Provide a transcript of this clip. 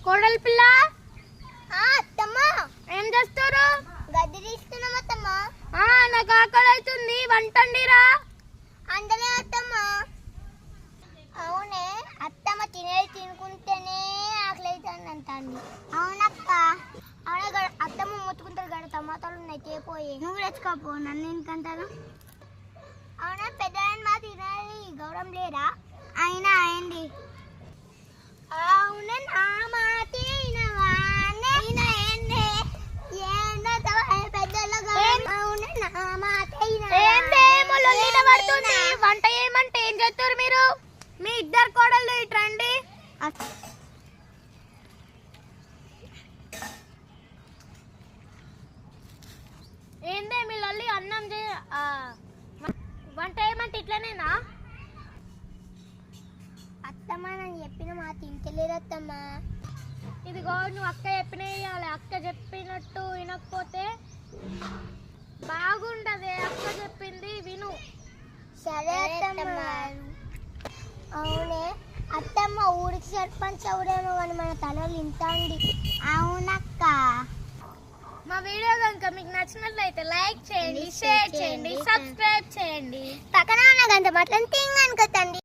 కోడలి పిల్ల అత్తమ్మ ఏం చేస్తారు? గడ్డి తీస్తున్నాం అత్తమ్మ. నాకు ఆకలి అవుతుంది, వంట వండిరా. అందరే అత్తమ్మ. అవునే అత్తమ్మ తినేది తినుకుంటేనే ఆకలి అవుతుంది అంటాండి. అవునక్క. అవునే అత్తమ్మ మొత్తుకుంటారు గడ టమాటాలు ఉన్నాయి తేపోయి. నువ్వు తెచ్చుకోపో, నన్ను ఎందుకంటాను? అవునా పెద్ద మా తినాలి గౌరవం లేరా? అయినా అయింది. అవునే నా మాట వినవానే. ఏందే ఏందో పెద్దల అవునే నా మాట పడుతుంది. వంట ఏమంటే ఏం చేస్తారు మీరు? మీ ఇద్దరు కోడళ్ళు ఇట్రండి. ఏందే మీ లల్లి అన్నం వంట ఏమంటే ఇట్లనేనా? అత్తమ్మ నేను చెప్పిన మాట ఇంటలేదు అత్తమ్మ. ఇదిగో నువ్వు అక్క చెప్పిన వేయాలి. అక్క చెప్పినట్టు వినకపోతే బాగుండదే. అక్క చెప్పింది విను. సరే అత్తమ్మ. అవునే అత్తమ్మ ఊరికి సర్పంచ్ అవుడేమో కానీ మన తలలు ఇంత అండి. అవునక్క. మా వీడియో కనుక మీకు నచ్చినట్లయితే లైక్ చేయండి, షేర్ చేయండి, సబ్స్క్రైబ్ చేయండి. పక్కన ఉన్న గంట మాత్రం తింగనుకోతండి.